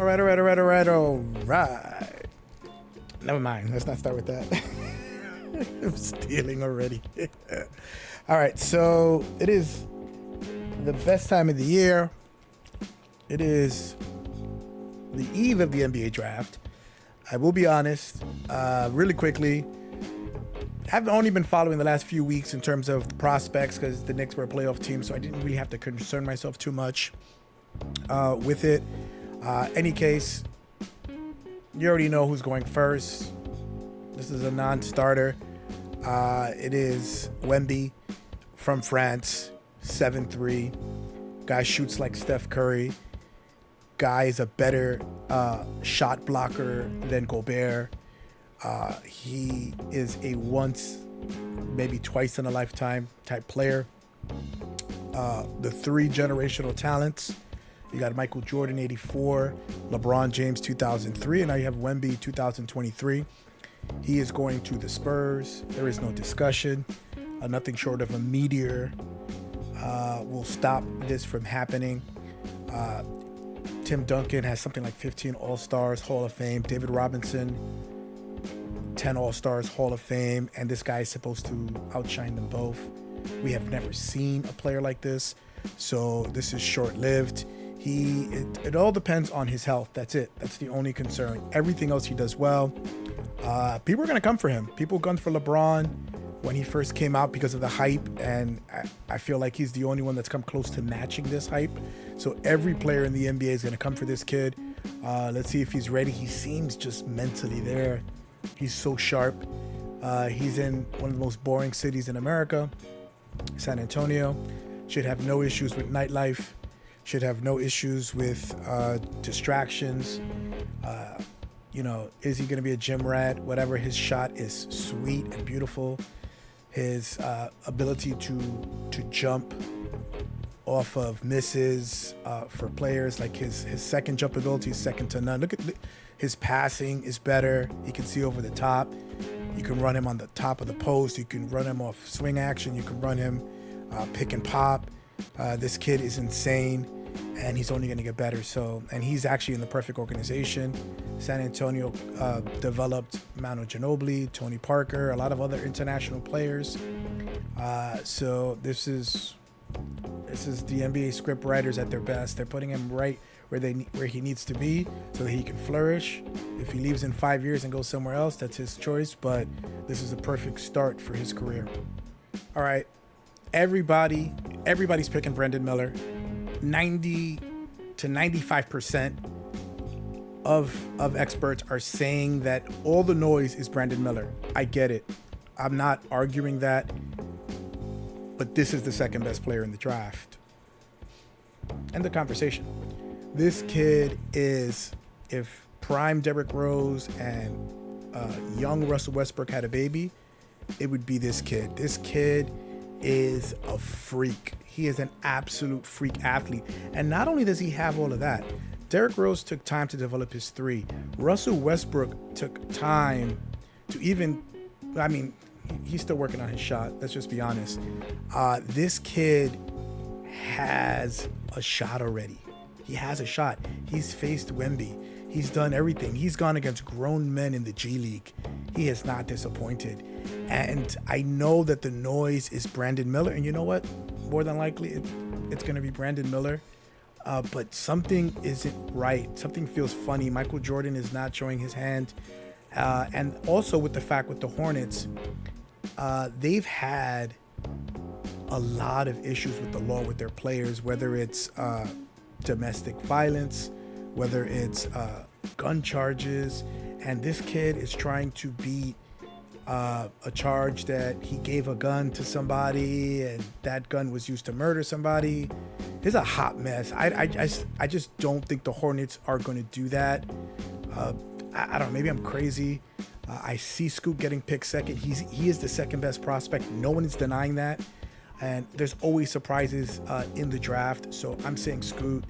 All right. Never mind. Let's not start with that. I'm stealing already. All right. So it is the best time of the year. It is the eve of the NBA draft. I will be honest, really quickly. I've only been following the last few weeks in terms of the prospects because the Knicks were a playoff team, so I didn't really have to concern myself too much with it. Any case, you already know who's going first. This is a non-starter. It is Wemby from France, 7'3". Guy shoots like Steph Curry. Guy is a better shot blocker than Gobert. He is a once, maybe twice in a lifetime type player. The three generational talents. You got Michael Jordan, 84, LeBron James, 2003, and now you have Wemby, 2023. He is going to the Spurs. There is no discussion. Nothing short of a meteor will stop this from happening. Tim Duncan has something like 15 All-Stars, Hall of Fame. David Robinson, 10 All-Stars, Hall of Fame. And this guy is supposed to outshine them both. We have never seen a player like this. So this is short-lived. It all depends on his health. That's it. That's the only concern. Everything else he does well. People are going to come for him. People gunned for LeBron when he first came out because of the hype. And I feel like he's the only one that's come close to matching this hype. So every player in the NBA is going to come for this kid. Let's see if he's ready. He seems just mentally there. He's so sharp. He's in one of the most boring cities in America, San Antonio. Should have no issues with nightlife. Should have no issues with distractions. Is he going to be a gym rat? Whatever, his shot is sweet and beautiful. His ability to jump off of misses for players, like his second jump ability is second to none. Look at his passing is better. He can see over the top. You can run him on the top of the post. You can run him off swing action. You can run him pick and pop. This kid is insane, and he's only going to get better. And he's actually in the perfect organization. San Antonio developed Manu Ginobili, Tony Parker, a lot of other international players. So this is the NBA script writers at their best. They're putting him right where he needs to be so that he can flourish. If he leaves in 5 years and goes somewhere else, that's his choice. But this is a perfect start for his career. All right. Everybody's picking Brandon Miller. 90 to 95% of experts are saying that all the noise is Brandon Miller. I get it. I'm not arguing that. But this is the second best player in the draft. End the conversation. This kid is, if prime Derrick Rose and young Russell Westbrook had a baby, it would be this kid. This kid is a freak. He is an absolute freak athlete. And not only does he have all of that, Derrick Rose took time to develop his three. Russell Westbrook took time to he's still working on his shot. Let's just be honest. This kid has a shot already. He has a shot. He's faced Wemby. He's done everything. He's gone against grown men in the G League. He has not disappointed. And I know that the noise is Brandon Miller. And you know what? More than likely, it's going to be Brandon Miller. But something isn't right. Something feels funny. Michael Jordan is not showing his hand. And also with the fact with the Hornets, they've had a lot of issues with the law with their players, whether it's domestic violence, whether it's gun charges. And this kid is trying to beat a charge that he gave a gun to somebody and that gun was used to murder somebody. It's a hot mess. I just don't think the Hornets are going to do that. I don't know. Maybe I'm crazy. I see Scoot getting picked second. He is the second best prospect. No one is denying that. And there's always surprises in the draft. So I'm saying Scoot.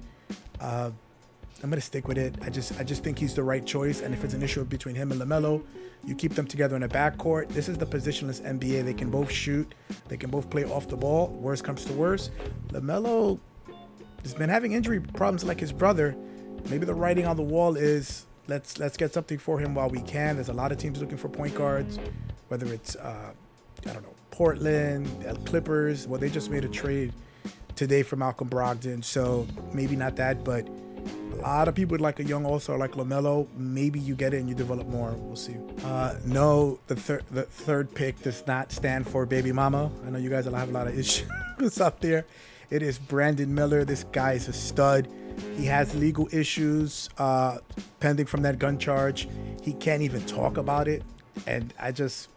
I'm going to stick with it. I just think he's the right choice. And if it's an issue between him and LaMelo, you keep them together in a backcourt. This is the positionless NBA. They can both shoot. They can both play off the ball. Worst comes to worst. LaMelo has been having injury problems like his brother. maybe the writing on the wall is let's get something for him while we can. There's a lot of teams looking for point guards, whether it's I don't know, Portland, Clippers. Well, they just made a trade today for Malcolm Brogdon, so maybe not that, but a lot of people would like a young all-star like LaMelo. Maybe you get it and you develop more. We'll see. No, the third pick does not stand for baby mama. I know you guys will have a lot of issues out there. It is Brandon Miller. This guy is a stud. He has legal issues pending from that gun charge. He can't even talk about it, and I just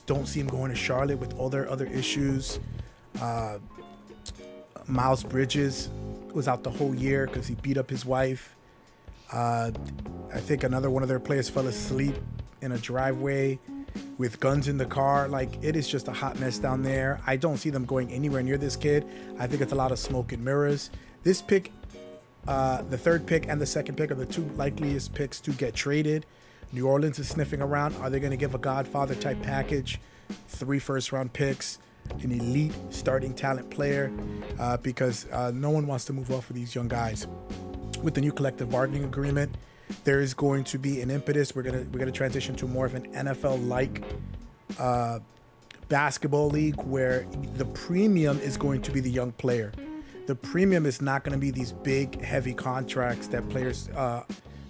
don't see him going to Charlotte with all their other issues. Miles Bridges was out the whole year because he beat up his wife. I think another one of their players fell asleep in a driveway with guns in the car. Like, it is just a hot mess down there. I don't see them going anywhere near this kid. I think it's a lot of smoke and mirrors. This pick, the third pick and the second pick are the two likeliest picks to get traded. New Orleans is sniffing around. Are they going to give a Godfather type package? 3 first-round picks, an elite starting talent player, because no one wants to move off of these young guys. With the new collective bargaining agreement, there is going to be an impetus. We're gonna transition to more of an NFL-like basketball league where the premium is going to be the young player. The premium is not going to be these big, heavy contracts that players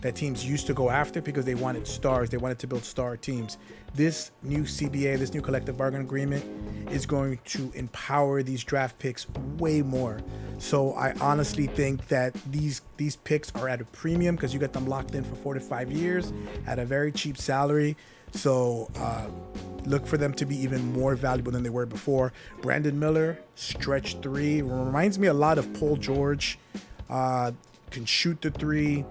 that teams used to go after because they wanted stars. They wanted to build star teams. This new CBA, this new collective bargaining agreement, is going to empower these draft picks way more. So I honestly think that these picks are at a premium because you get them locked in for 4 to 5 years at a very cheap salary. So look for them to be even more valuable than they were before. Brandon Miller, stretch 3, reminds me a lot of Paul George. Can shoot the 3,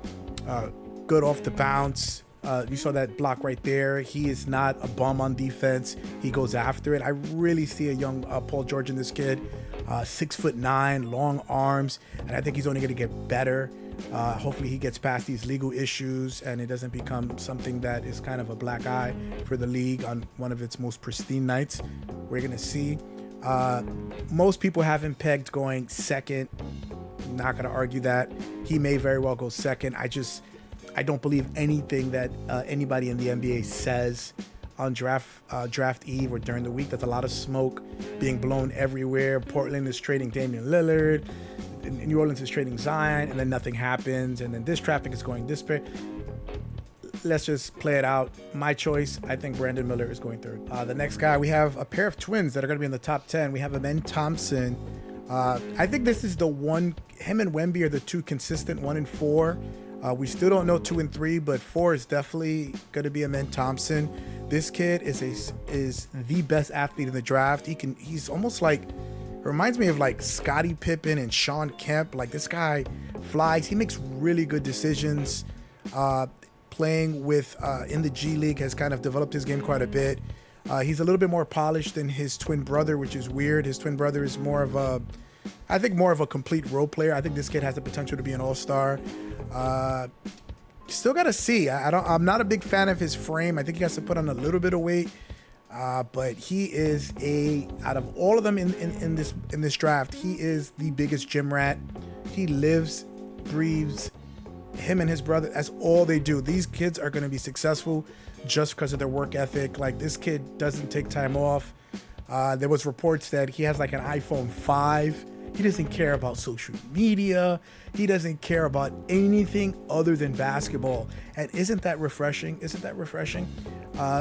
good off the bounce. You saw that block right there. He is not a bum on defense. He goes after it. I really see a young Paul George in this kid. 6'9", long arms, and I think he's only going to get better. Hopefully he gets past these legal issues and it doesn't become something that is kind of a black eye for the league on one of its most pristine nights. We're going to see. Most people have him pegged going second. Not going to argue that. He may very well go second. I don't believe anything that anybody in the NBA says on draft eve or during the week. There's a lot of smoke being blown everywhere. Portland is trading Damian Lillard. New Orleans is trading Zion, and then nothing happens. And then this traffic is going this way. Let's just play it out. My choice, I think Brandon Miller is going third. The next guy, we have a pair of twins that are going to be in the top 10. We have Amen Thompson. I think this is the one. Him and Wemby are the two consistent 1 and 4. We still don't know 2 and 3, but 4 is definitely going to be Amen Thompson. This kid is the best athlete in the draft. He's almost like, reminds me of like Scottie Pippen and Sean Kemp. Like, this guy flies. He makes really good decisions. Playing with in the G League has kind of developed his game quite a bit. He's a little bit more polished than his twin brother, which is weird. His twin brother is more of a complete role player. I think this kid has the potential to be an all-star. Still gotta see. I'm not a big fan of his frame. I think he has to put on a little bit of weight. But he is out of all of them in this draft, he is the biggest gym rat. He lives, breathes. Him and his brother, that's all they do. These kids are going to be successful just because of their work ethic. Like, this kid doesn't take time off. There was reports that he has like an iPhone 5. He doesn't care about social media. He doesn't care about anything other than basketball. And isn't that refreshing?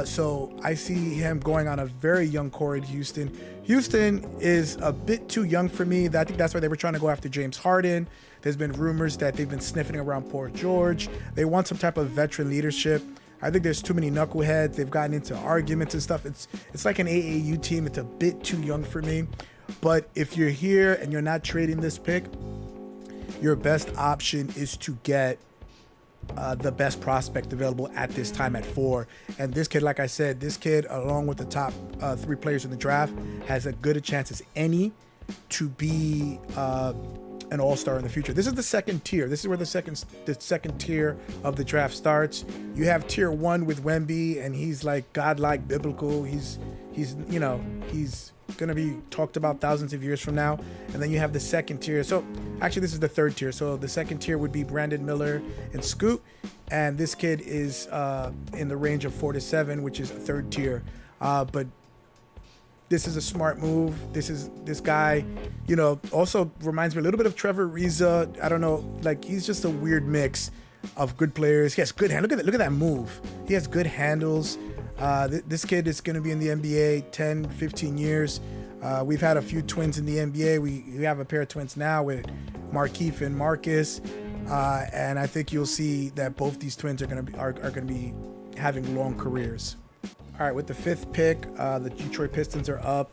So I see him going on a very young core in Houston. Houston is a bit too young for me. I think that's why they were trying to go after James Harden. There's been rumors that they've been sniffing around Paul George. They want some type of veteran leadership. I think there's too many knuckleheads. They've gotten into arguments and stuff. It's like an AAU team. It's a bit too young for me. But if you're here and you're not trading this pick, your best option is to get the best prospect available at this time at 4. And this kid, like I said, along with the top 3 players in the draft, has as good a chance as any to be an all-star in the future. This is the second tier. This is where the second tier of the draft starts. You have tier 1 with Wemby, and he's like godlike, biblical. He's going to be talked about thousands of years from now. And then you have the second tier. So actually, this is the third tier. So the second tier would be Brandon Miller and Scoot. And this kid is in the range of 4 to 7, which is a third tier. But this is a smart move. This guy, also reminds me a little bit of Trevor Ariza. I don't know, like he's just a weird mix of good players. He has good hand. Look at that move. He has good handles. This kid is going to be in the NBA 10, 15 years. We've had a few twins in the NBA. We have a pair of twins now with Markieff and Marcus, and I think you'll see that both these twins are going to be having long careers. All right, with the 5th pick, the Detroit Pistons are up.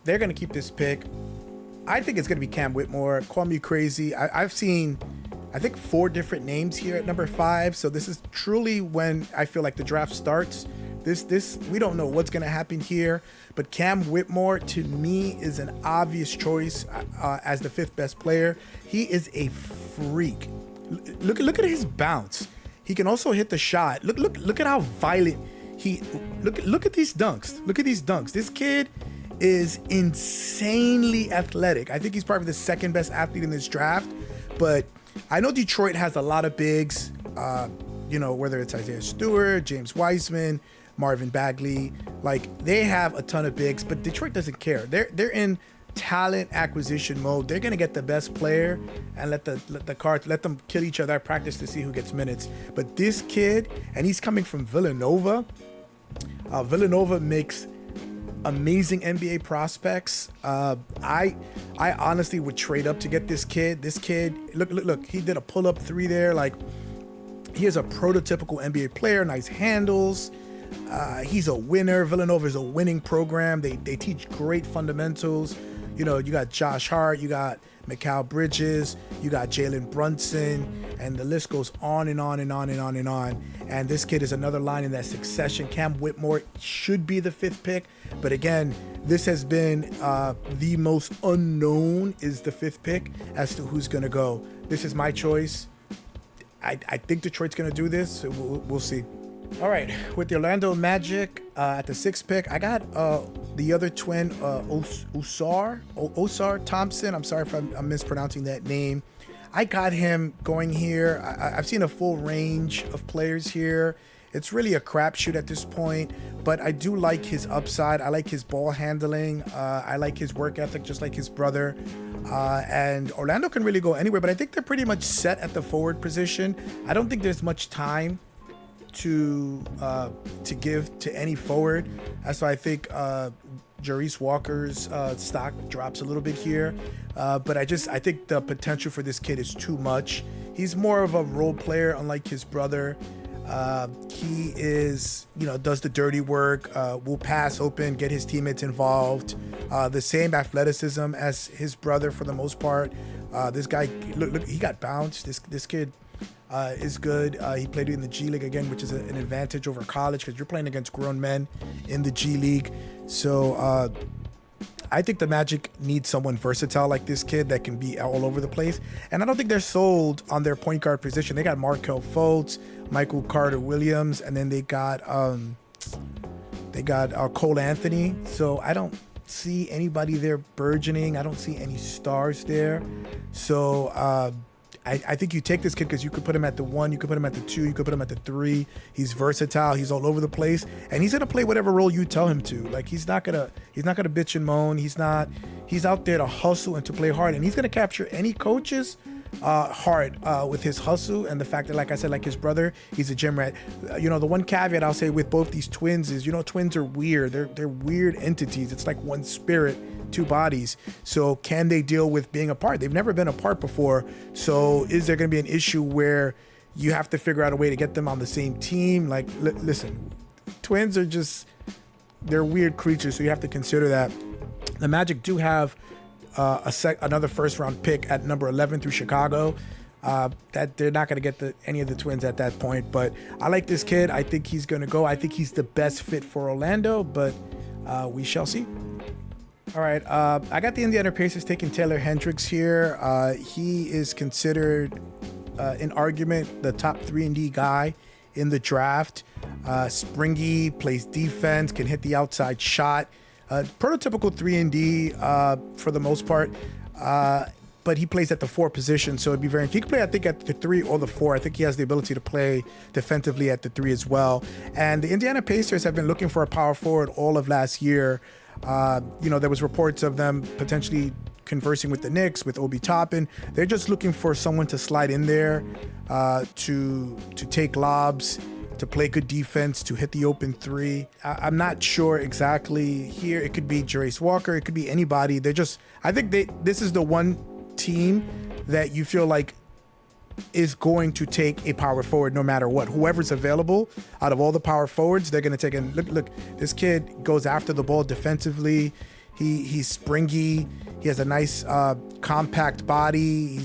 They're going to keep this pick. I think it's going to be Cam Whitmore. Call me crazy. I've seen, I think, 4 different names here at number 5. So this is truly when I feel like the draft starts. This we don't know what's going to happen here. But Cam Whitmore, to me, is an obvious choice as the 5th best player. He is a freak. Look at his bounce. He can also hit the shot. Look at how violent he. Look at these dunks. Look at these dunks. This kid is insanely athletic. I think he's probably the 2nd best athlete in this draft. But I know Detroit has a lot of bigs. Whether it's Isaiah Stewart, James Wiseman, Marvin Bagley, like they have a ton of bigs. But Detroit doesn't care. They're in talent acquisition mode. They're gonna get the best player and let them kill each other at practice to see who gets minutes. But this kid, and he's coming from Villanova. Villanova makes amazing NBA prospects. I honestly would trade up to get this kid. This kid, look, he did a pull-up 3 there. Like, he is a prototypical NBA player, nice handles. He's a winner. Villanova is a winning program. They teach great fundamentals. You got Josh Hart, you got Mikal Bridges, you got Jalen Brunson, and the list goes on and on and on and on and on. And this kid is another line in that succession. Cam Whitmore should be the 5th pick, but again, this has been the most unknown is the 5th pick as to who's going to go. This is my choice. I think Detroit's going to do this. So we'll see. All right, with the Orlando Magic at the 6th pick, I got the other twin, Osar Thompson. I'm sorry if I'm mispronouncing that name. I got him going here. I've seen a full range of players here. It's really a crapshoot at this point, but I do like his upside. I like his ball handling. I like his work ethic, just like his brother. And Orlando can really go anywhere, but I think they're pretty much set at the forward position. I don't think there's much time to give to any forward. That's why I think Jarice Walker's stock drops a little bit here. But I think the potential for this kid is too much. He's more of a role player, unlike his brother. He is, does the dirty work, will pass open, get his teammates involved. The same athleticism as his brother for the most part. This guy, look, he got bounced. This kid is good. He played in the G League again, which is an advantage over college because you're playing against grown men in the G League. So I think the Magic need someone versatile like this kid that can be all over the place. And I don't think they're sold on their point guard position. They got Markelle Fultz, Michael Carter-Williams, and then they got Cole Anthony. So I don't see anybody there burgeoning. I don't see any stars there. So I think you take this kid because you could put him at the 1, you could put him at the 2, you could put him at the 3. He's versatile. He's all over the place, and he's gonna play whatever role you tell him to. Like he's not gonna bitch and moan. He's out there to hustle and to play hard, and he's gonna capture any coach's heart with his hustle and the fact that, like I said, like his brother, he's a gym rat. The one caveat I'll say with both these twins is, twins are weird. They're weird entities. It's like one spirit, 2 bodies. So can they deal with being apart? They've never been apart before. So is there going to be an issue where you have to figure out a way to get them on the same team? Like, listen, twins are they're weird creatures. So you have to consider that. The Magic do have another first round pick at number 11 through Chicago. That they're not going to get any of the twins at that point. But I like this kid. I think he's going to go. I think he's the best fit for Orlando, but we shall see. All right, I got the Indiana Pacers taking Taylor Hendricks here. He is considered, in argument, the top 3-and-D guy in the draft. Springy, plays defense, can hit the outside shot. Prototypical 3-and-D for the most part. But he plays at the 4 position, so it'd be very. He can play, I think, at the 3 or the 4. I think he has the ability to play defensively at the 3 as well. And the Indiana Pacers have been looking for a power forward all of last year. There was reports of them potentially conversing with the Knicks, with Obi Toppin. They're just looking for someone to slide in there, to take lobs, to play good defense, to hit the open 3. I'm not sure exactly here. It could be Jarace Walker. It could be anybody. I think this is the one team that you feel like is going to take a power forward no matter what. Whoever's available out of all the power forwards, they're going to take it. Look, this kid goes after the ball defensively. He's springy. He has a nice compact body.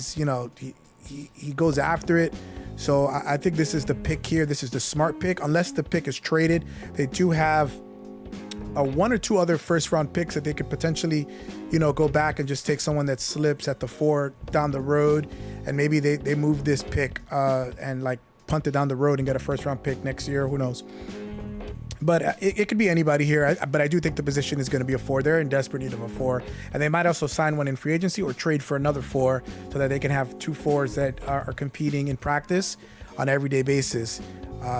He goes after it. So I think this is the pick here. This is the smart pick. Unless the pick is traded, they do have one or two other first round picks that they could potentially, go back and just take someone that slips at the 4 down the road, and maybe they move this pick and like punt it down the road and get a first round pick next year. Who knows? But it could be anybody here. But I do think the position is going to be a 4. They're in desperate need of a 4, and they might also sign one in free agency or trade for another 4 so that they can have 2 4s that are competing in practice on an everyday basis.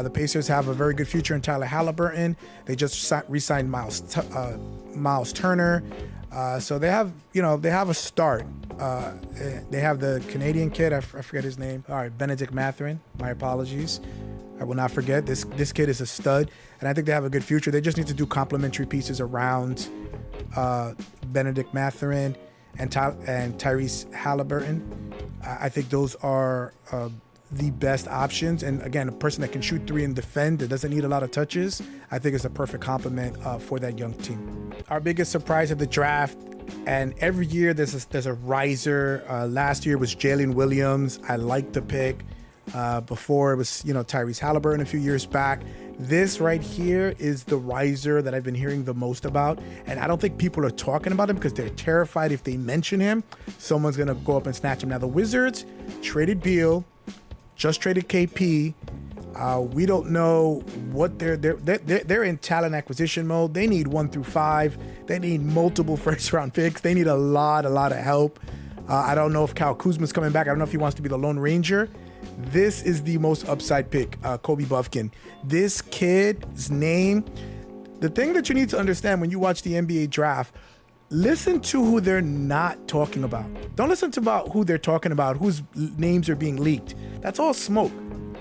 The Pacers have a very good future in Tyler Halliburton. They just re-signed Miles Turner. So they have a start. They have the Canadian kid. I forget his name. All right, Benedict Mathurin. My apologies. I will not forget. This kid is a stud, and I think they have a good future. They just need to do complementary pieces around Benedict Mathurin and Tyrese Halliburton. I think those are the best options. And again, a person that can shoot 3 and defend, that doesn't need a lot of touches, I think is a perfect complement for that young team. Our biggest surprise of the draft, and every year there's a riser. Last year was Jalen Williams. I liked the pick. Before it was, Tyrese Halliburton a few years back. This right here is the riser that I've been hearing the most about. And I don't think people are talking about him because they're terrified if they mention him, someone's going to go up and snatch him. Now, the Wizards traded Beal, just traded KP. We don't know what they're in talent acquisition mode. They need 1 through 5. They need multiple first round picks. They need a lot of help. I don't know if Kyle Kuzma's coming back. I don't know if he wants to be the Lone Ranger. This is the most upside pick, Kobe Buffkin. This kid's name, the thing that you need to understand when you watch the NBA draft, listen to who they're not talking about. Don't listen to about who they're talking about, whose names are being leaked. That's all smoke,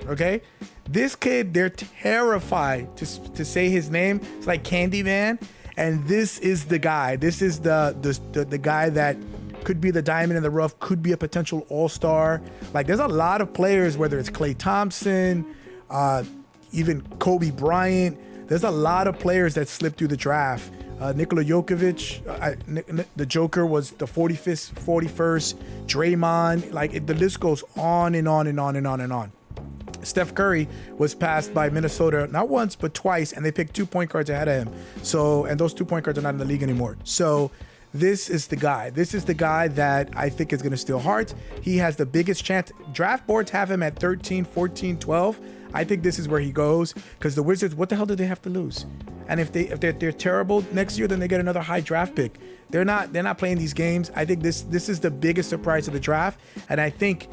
okay? This kid, they're terrified to say his name. It's like Candyman, and this is the guy. This is the guy that could be the diamond in the rough, could be a potential all-star. Like, there's a lot of players, whether it's Klay Thompson, even Kobe Bryant. There's a lot of players that slipped through the draft. Nikola Jokic, the Joker was the 41st. Draymond, like the list goes on and on and on and on and on. Steph Curry was passed by Minnesota not once but twice, and they picked 2 point guards ahead of him. So, and those 2 point guards are not in the league anymore. So this is the guy. This is the guy that I think is going to steal hearts. He has the biggest chance. Draft boards have him at 13, 14, 12. I think this is where he goes because the Wizards, what the hell do they have to lose? And if they're terrible next year, then they get another high draft pick. They're not playing these games. I think this is the biggest surprise of the draft. And I think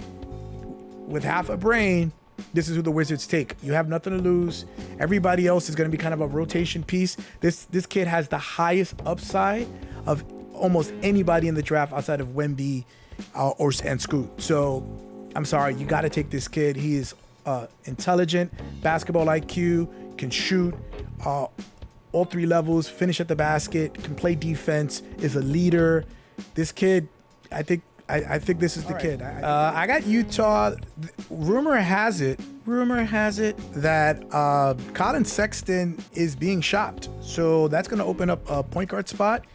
with half a brain, this is who the Wizards take. You have nothing to lose. Everybody else is going to be kind of a rotation piece. This kid has the highest upside of almost anybody in the draft outside of Wemby and Scoot. So I'm sorry, you got to take this kid. He is intelligent, basketball IQ, can shoot all 3 levels, finish at the basket, can play defense, is a leader. This kid, I think this is the kid. I got Utah. Rumor has it that Colin Sexton is being shopped. So that's going to open up a point guard spot.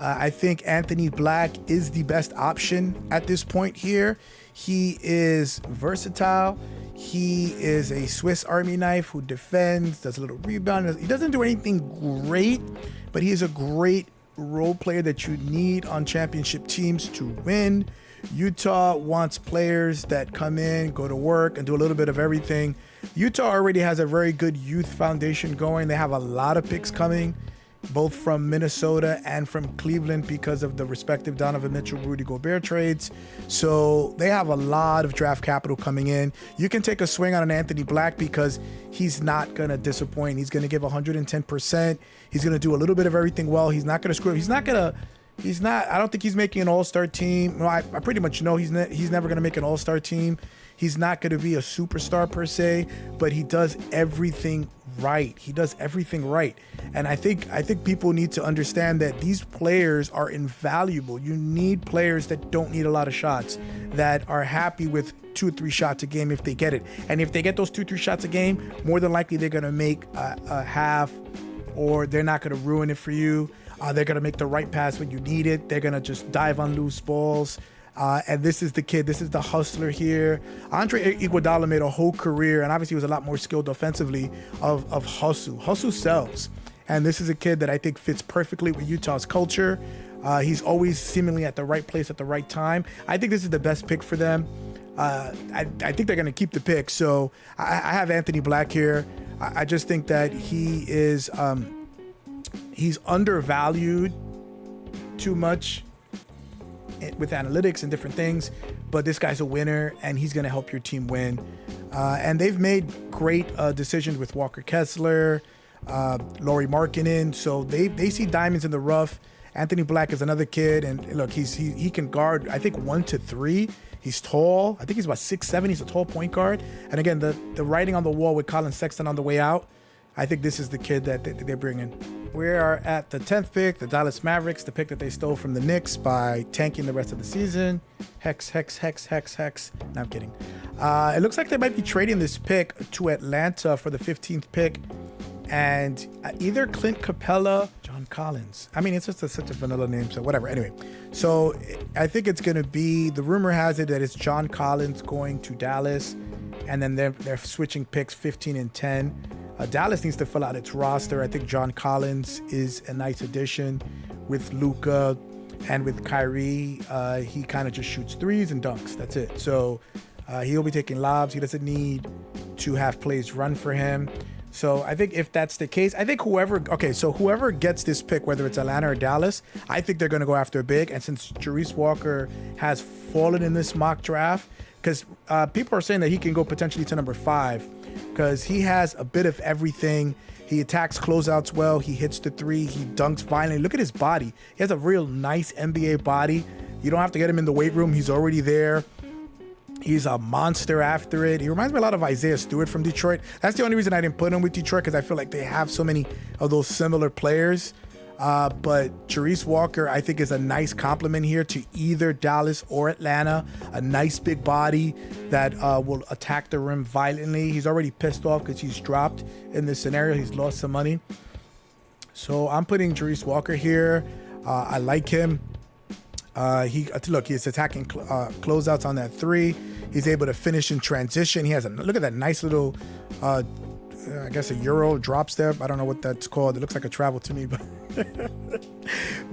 I think Anthony Black is the best option at this point here. He is versatile. He is a Swiss Army knife who defends, does a little rebound. He doesn't do anything great, but he is a great role player that you need on championship teams to win. Utah wants players that come in, go to work, and do a little bit of everything. Utah already has a very good youth foundation going. They have a lot of picks coming both from Minnesota and from Cleveland because of the respective Donovan Mitchell, Rudy Gobert trades. So they have a lot of draft capital coming in. You can take a swing on an Anthony Black because he's not going to disappoint. He's going to give 110%. He's going to do a little bit of everything well. He's not going to screw up. I don't think he's making an all-star team. Well, I pretty much know he's never going to make an all-star team. He's not going to be a superstar per se, but he does everything right. And I think people need to understand that these players are invaluable. You need players that don't need a lot of shots, that are happy with 2 or 3 shots a game if they get it. And if they get those 2 or 3 shots a game, more than likely they're going to make a half, or they're not going to ruin it for you. They're going to make the right pass when you need it. They're going to just dive on loose balls. And this is the kid. This is the hustler here. Andre Iguodala made a whole career, and obviously he was a lot more skilled offensively, of hustle. Hustle sells. And this is a kid that I think fits perfectly with Utah's culture. He's always seemingly at the right place at the right time. I think this is the best pick for them. I think they're going to keep the pick. So I have Anthony Black here. I just think that he is he's undervalued too much with analytics and different things, but this guy's a winner and he's going to help your team win. And they've made great decisions with Walker Kessler, Lauri Markkanen. So they see diamonds in the rough. Anthony Black is another kid, and look, he can guard, I think, 1 to 3. He's tall. I think he's about 6'7". He's a tall point guard. And again, the writing on the wall with Colin Sexton on the way out, I think this is the kid that they're bringing. We are at the 10th pick, the Dallas Mavericks, the pick that they stole from the Knicks by tanking the rest of the season. Hex. No, I'm kidding. It looks like they might be trading this pick to Atlanta for the 15th pick. And either Clint Capella, John Collins. I mean, it's just such a vanilla name, so whatever. Anyway, so I think it's going to be, the rumor has it that it's John Collins going to Dallas, and then they're switching picks 15 and 10. Dallas needs to fill out its roster. I think John Collins is a nice addition with Luka and with Kyrie. He kind of just shoots threes and dunks. That's it. So he'll be taking lobs. He doesn't need to have plays run for him. So I think if that's the case, I think whoever gets this pick, whether it's Atlanta or Dallas, I think they're going to go after a big. And since Jarice Walker has fallen in this mock draft, because people are saying that he can go potentially to number 5, because he has a bit of everything. He attacks closeouts well. He hits the 3. He dunks violently. Look at his body. He has a real nice NBA body. You don't have to get him in the weight room. He's already there. He's a monster after it. He reminds me a lot of Isaiah Stewart from Detroit. That's the only reason I didn't put him with Detroit, because I feel like they have so many of those similar players. But Jarice Walker, I think, is a nice compliment here to either Dallas or Atlanta. A nice big body that will attack the rim violently. He's already pissed off because he's dropped in this scenario. He's lost some money. So I'm putting Jarice Walker here. I like him. He's attacking closeouts on that 3. He's able to finish in transition. He has look at that nice little, I guess a Euro drop step. I don't know what that's called. It looks like a travel to me, but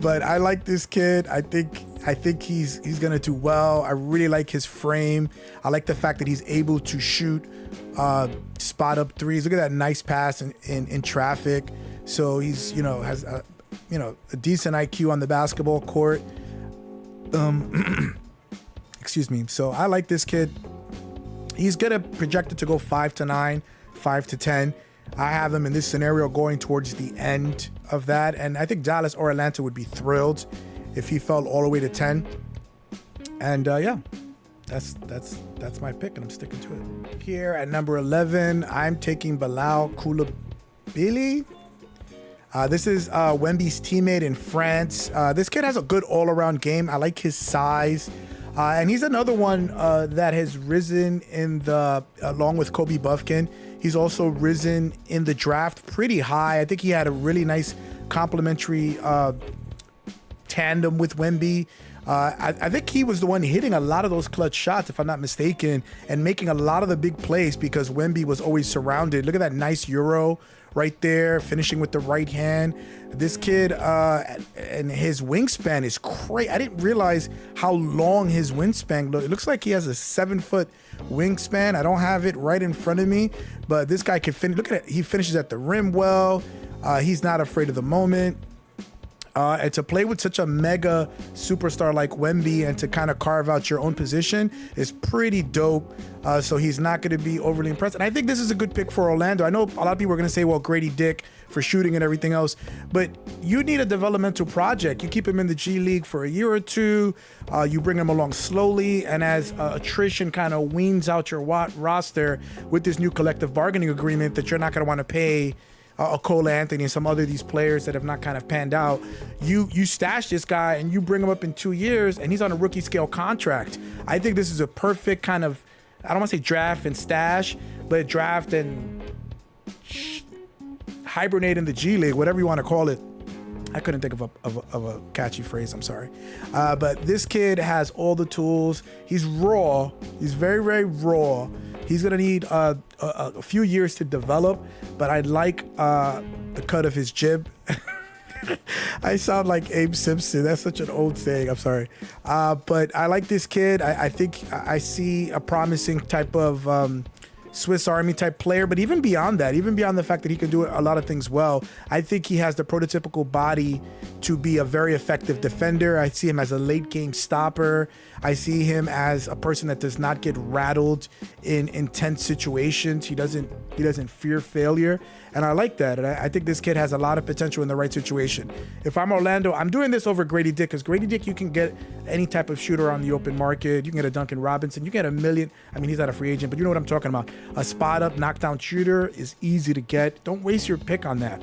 but I like this kid. I think he's gonna do well. I really like his frame. I like the fact that he's able to shoot spot up 3s. Look at that nice pass in traffic. So he's has a decent IQ on the basketball court. Excuse me. So I like this kid. He's gonna projected to go 5 to 9, 5 to 10. I have him in this scenario going towards the end of that, and I think Dallas or Atlanta would be thrilled if he fell all the way to 10. And that's my pick, and I'm sticking to it. Here at number 11, I'm taking Bilal Coulibaly. This is Wemby's teammate in France. This kid has a good all-around game. I like his size. And he's another one that has risen along with Kobe Buffkin. He's also risen in the draft pretty high. I think he had a really nice complementary tandem with Wemby. I think he was the one hitting a lot of those clutch shots, if I'm not mistaken, and making a lot of the big plays because Wemby was always surrounded. Look at that nice Euro right there, finishing with the right hand. This kid and his wingspan is crazy. I didn't realize how long his wingspan looked. It looks like he has a 7-foot wingspan. I don't have it right in front of me, but this guy can finish. Look at it. He finishes at the rim well. He's not afraid of the moment. And to play with such a mega superstar like Wemby and to kind of carve out your own position is pretty dope. So he's not going to be overly impressed. And I think this is a good pick for Orlando. I know a lot of people are going to say, well, Grady Dick for shooting and everything else, but you need a developmental project. You keep him in the G League for a year or two. You bring him along slowly. And as attrition kind of weans out your roster with this new collective bargaining agreement that you're not going to want to pay Cole Anthony and some other these players that have not kind of panned out, you stash this guy and you bring him up in 2 years and he's on a rookie scale contract. I think this is a perfect kind of, I don't want to say draft and stash, but draft and hibernate in the G League, whatever you want to call it. I couldn't think of a catchy phrase, I'm sorry. But this kid has all the tools. He's raw. He's very, very raw. He's going to need a few years to develop, but I like the cut of his jib. I sound like Abe Simpson. That's such an old saying. I'm sorry. But I like this kid. I think I see a promising type of Swiss Army type player, but even beyond that, even beyond the fact that he can do a lot of things well, I think he has the prototypical body to be a very effective defender. I see him as a late game stopper. I see him as a person that does not get rattled in intense situations. He doesn't fear failure, and I like that. And I think this kid has a lot of potential in the right situation. If I'm Orlando, I'm doing this over Grady Dick, because Grady Dick, you can get any type of shooter on the open market. You can get a Duncan Robinson. You can get a million. I mean, he's not a free agent, but you know what I'm talking about. A spot up knockdown shooter is easy to get. Don't waste your pick on that.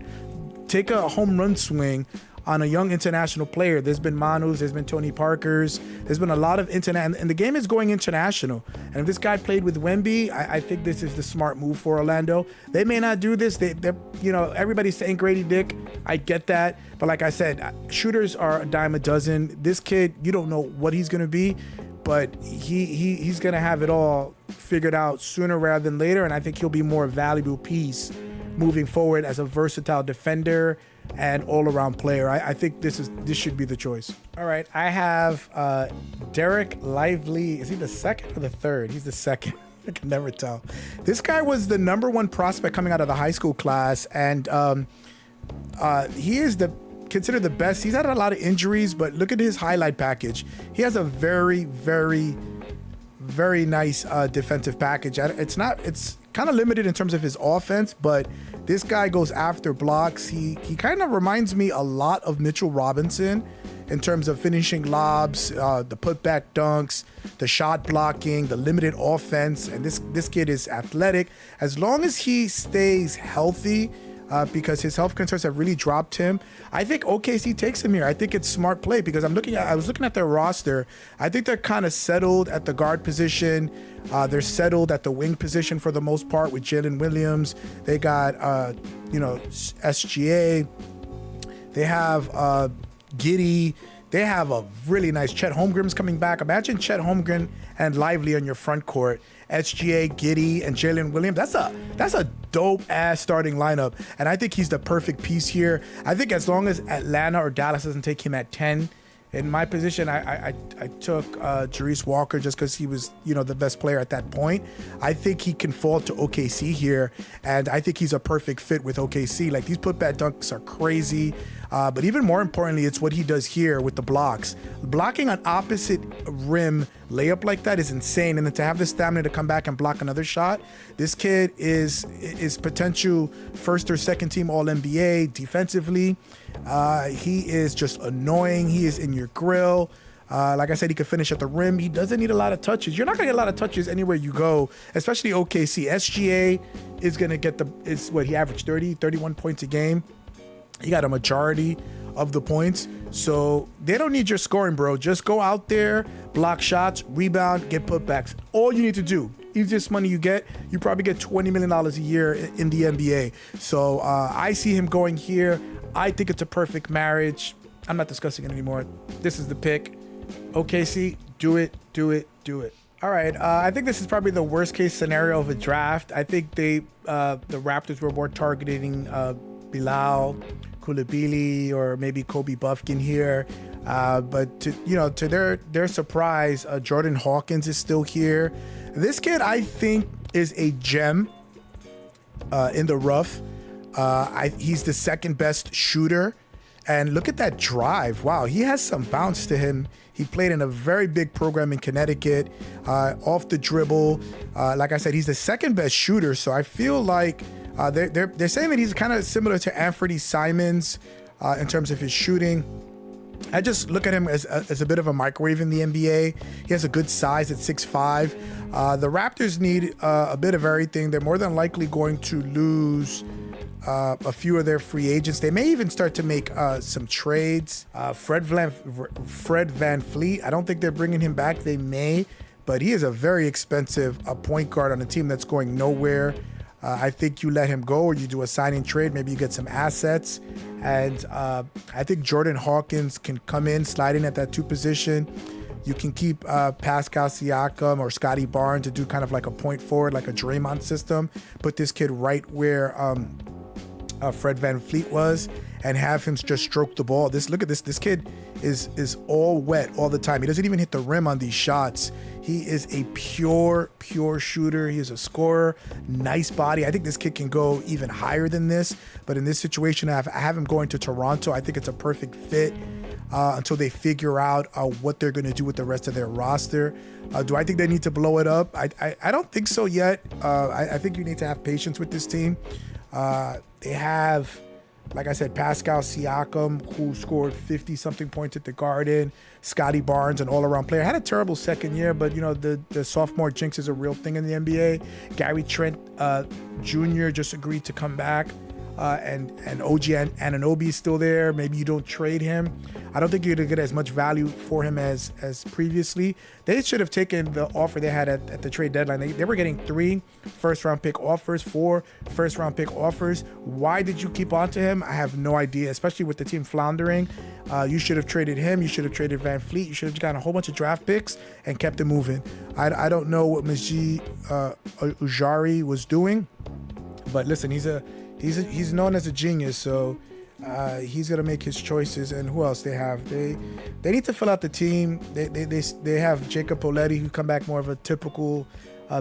Take a home run swing on a young international player. There's been Manus, there's been Tony Parkers, there's been a lot of international, and the game is going international. And if this guy played with Wemby, I think this is the smart move for Orlando. They may not do this. They're, you know, everybody's saying Grady Dick. I get that, but like I said, shooters are a dime a dozen. This kid, you don't know what he's gonna be, but he's gonna have it all figured out sooner rather than later, and I think he'll be a more valuable piece moving forward as a versatile defender and all-around player. I think this should be the choice. All right, I have Derek Lively. Is he the second or the third? He's the second. I can never tell. This guy was the #1 prospect coming out of the high school class, and he is considered the best. He's had a lot of injuries, but look at his highlight package. He has a very, very, very nice defensive package. It's kind of limited in terms of his offense, but this guy goes after blocks. He kind of reminds me a lot of Mitchell Robinson in terms of finishing lobs, the putback dunks, the shot blocking, the limited offense. And this kid is athletic. As long as he stays healthy, because his health concerns have really dropped him, I think OKC takes him here. I think it's smart play, because I was looking at their roster. I think they're kind of settled at the guard position. They're settled at the wing position for the most part with Jalen Williams. They got SGA. They have Giddey. They have a really nice Chet Holmgren's coming back. Imagine Chet Holmgren and Lively on your front court. SGA, Giddey, and Jalen Williams. That's a dope ass starting lineup, and I think he's the perfect piece here. I think as long as Atlanta or Dallas doesn't take him at 10, in my position, I took Jarice Walker just because he was, the best player at that point. I think he can fall to OKC here, and I think he's a perfect fit with OKC. Like, these putback dunks are crazy, but even more importantly, it's what he does here with the blocks. Blocking an opposite rim layup like that is insane, and then to have the stamina to come back and block another shot. This kid is potential first or second team All-NBA defensively. He is just annoying. He is in your grill. Like I said, he could finish at the rim. He doesn't need a lot of touches. You're not gonna get a lot of touches anywhere you go, especially OKC. SGA is gonna get he averaged 31 points a game. He got a majority of the points. So they don't need your scoring, bro. Just go out there, block shots, rebound, get putbacks. All you need to do. Easiest money you get. You probably get $20 million a year in the NBA. So I see him going here. I think it's a perfect marriage. I'm not discussing it anymore. This is the pick. OKC, do it. All right, I think this is probably the worst case scenario of a draft. I think the Raptors were more targeting Bilal Coulibaly or maybe Kobe Buffkin here. But to their surprise, Jordan Hawkins is still here. This kid, I think, is a gem in the rough. He's the second best shooter. And look at that drive. Wow, he has some bounce to him. He played in a very big program in Connecticut, off the dribble. Like I said, he's the second best shooter. So I feel like they're saying that he's kind of similar to Anthony Simons in terms of his shooting. I just look at him as a bit of a microwave in the NBA. He has a good size at 6'5". The Raptors need a bit of everything. They're more than likely going to lose a few of their free agents. They may even start to make some trades. Fred Van Fleet, I don't think they're bringing him back. They may, but he is a very expensive point guard on a team that's going nowhere. I think you let him go, or you do a signing trade. Maybe you get some assets. And I think Jordan Hawkins can come in, slide in at that 2 position. You can keep Pascal Siakam or Scotty Barnes to do kind of like a point forward, like a Draymond system. Put this kid right where Fred Van Fleet was, and have him just stroke the ball. Look at this. This kid is all wet all the time. He doesn't even hit the rim on these shots. He is a pure shooter. He is a scorer. Nice body. I think this kid can go even higher than this. But in this situation, I have him going to Toronto. I think it's a perfect fit until they figure out what they're going to do with the rest of their roster. Do I think they need to blow it up? I don't think so yet. I think you need to have patience with this team. They have, like I said, Pascal Siakam, who scored 50-something points at the Garden. Scotty Barnes, an all-around player. Had a terrible second year, but, the sophomore jinx is a real thing in the NBA. Gary Trent Jr. just agreed to come back. And OG Anunoby is still there. Maybe you don't trade him. I don't think you're going to get as much value for him as previously. They should have taken the offer they had at the trade deadline. They were getting 3 first-round pick offers, 4 first-round pick offers. Why did you keep on to him? I have no idea, especially with the team floundering. You should have traded him. You should have traded Van Fleet. You should have gotten a whole bunch of draft picks and kept it moving. I don't know what Majid Ujari was doing, but listen, he's known as a genius, so he's gonna make his choices. And who else they have? They need to fill out the team. They have Jacob Poletti, who come back more of a typical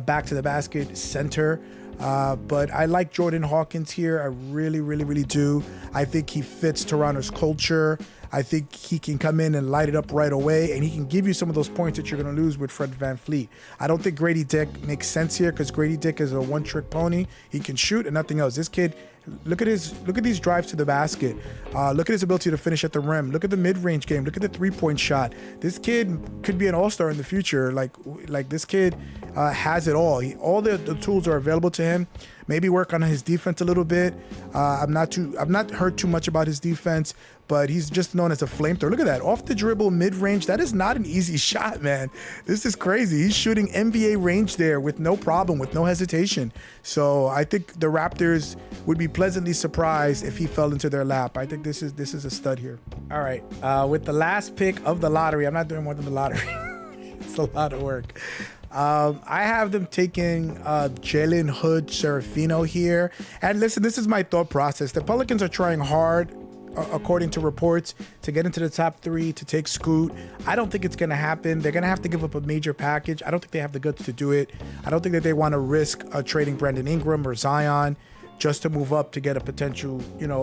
back to the basket center. But I like Jordan Hawkins here. I really do. I think he fits Toronto's culture. I think he can come in and light it up right away, and he can give you some of those points that you're going to lose with Fred Van Fleet. I don't think Grady Dick makes sense here, because Grady Dick is a one-trick pony. He can shoot and nothing else. This kid, look at these drives to the basket. Look at his ability to finish at the rim. Look at the mid-range game. Look at the three-point shot. This kid could be an all-star in the future. Like this kid has it all. All the tools are available to him. Maybe work on his defense a little bit. I've not heard too much about his defense, but he's just known as a flamethrower. Look at that. Off the dribble, mid-range. That is not an easy shot, man. This is crazy. He's shooting NBA range there with no problem, with no hesitation. So I think the Raptors would be pleasantly surprised if he fell into their lap. I think this is a stud here. All right. With the last pick of the lottery, I'm not doing more than the lottery. It's a lot of work. I have them taking Jalen Hood Serafino here. And listen, this is my thought process. The Pelicans are trying hard, according to reports, to get into the top 3, to take Scoot. I don't think it's going to happen. They're going to have to give up a major package. I don't think they have the guts to do it. I don't think that they want to risk trading Brandon Ingram or Zion just to move up to get a potential,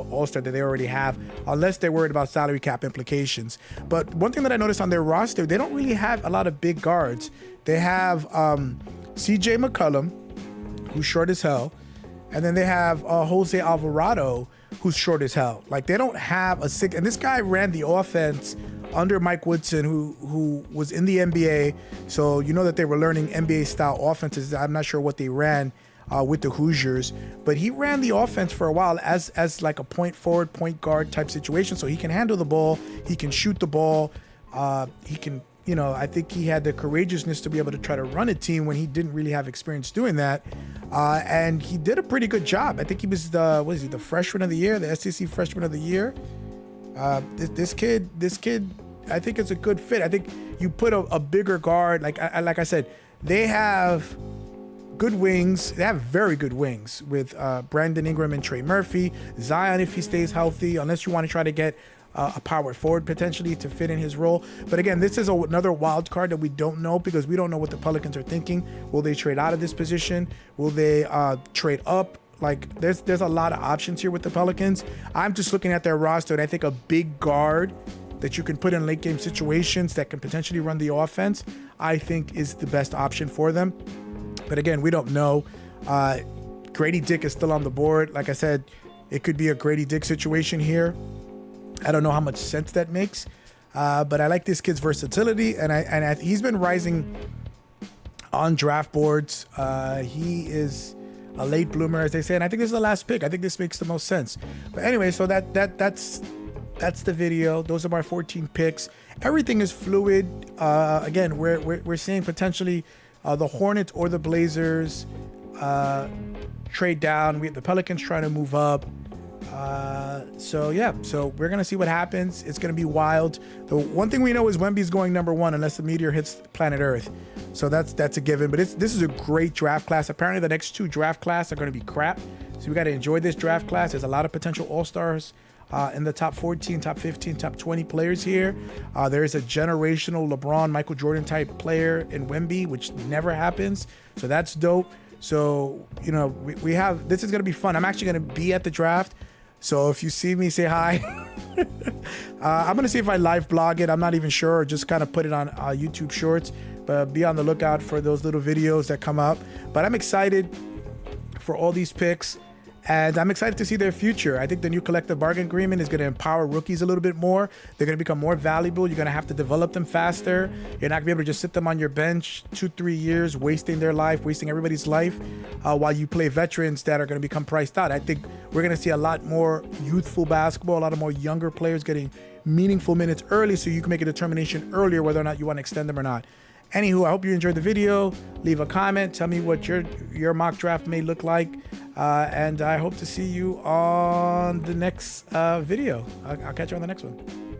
all-star that they already have, unless they're worried about salary cap implications. But one thing that I noticed on their roster, they don't really have a lot of big guards. They have CJ McCollum, who's short as hell, and then they have Jose Alvarado, who's short as hell. Like, they don't have a sick, and this guy ran the offense under Mike Woodson, who was in the NBA, so you know that they were learning NBA-style offenses. I'm not sure what they ran with the Hoosiers, but he ran the offense for a while as like a point forward, point guard type situation. So he can handle the ball, he can shoot the ball, he can, I think he had the courageousness to be able to try to run a team when he didn't really have experience doing that. And he did a pretty good job. I think he was the freshman of the year, the SEC freshman of the year. This kid, I think it's a good fit. I think you put a bigger guard, like I said, they have good wings. They have very good wings with Brandon Ingram and Trey Murphy. Zion, if he stays healthy, unless you want to try to get a power forward potentially to fit in his role. But again, this is another wild card that we don't know, because we don't know what the Pelicans are thinking. Will they trade out of this position? Will they trade up Like there's a lot of options here with the Pelicans. I'm just looking at their roster, and I think a big guard that you can put in late game situations that can potentially run the offense, I think is the best option for them. But again, we don't know. Grady Dick is still on the board. Like I said, it could be a Grady Dick situation here. I don't know how much sense that makes, but I like this kid's versatility, and he's been rising on draft boards. He is a late bloomer, as they say, and I think this is the last pick. I think this makes the most sense. But anyway, so that's the video. Those are my 14 picks. Everything is fluid. Again, we're seeing potentially the Hornets or the Blazers trade down. We have the Pelicans trying to move up. So we're gonna see what happens. It's gonna be wild. The one thing we know is Wemby's going number 1 unless the meteor hits planet Earth. So that's a given. But this is a great draft class. Apparently the next 2 draft class are gonna be crap. So we got to enjoy this draft class. There's a lot of potential all-stars in the top 14, top 15, top 20 players here. There's a generational LeBron, Michael Jordan type player in Wemby, which never happens. So that's dope. So, you know, we have, this is going to be fun. I'm actually going to be at the draft. So if you see me, say hi. I'm going to see if I live blog it. I'm not even sure, or just kind of put it on YouTube Shorts. But be on the lookout for those little videos that come up. But I'm excited for all these picks. And I'm excited to see their future. I think the new collective bargain agreement is going to empower rookies a little bit more. They're going to become more valuable. You're going to have to develop them faster. You're not going to be able to just sit them on your bench 2-3 years, wasting their life, wasting everybody's life, while you play veterans that are going to become priced out. I think we're going to see a lot more youthful basketball, a lot of more younger players getting meaningful minutes early, so you can make a determination earlier whether or not you want to extend them or not. Anywho, I hope you enjoyed the video. Leave a comment. Tell me what your mock draft may look like. And I hope to see you on the next video. I'll catch you on the next one.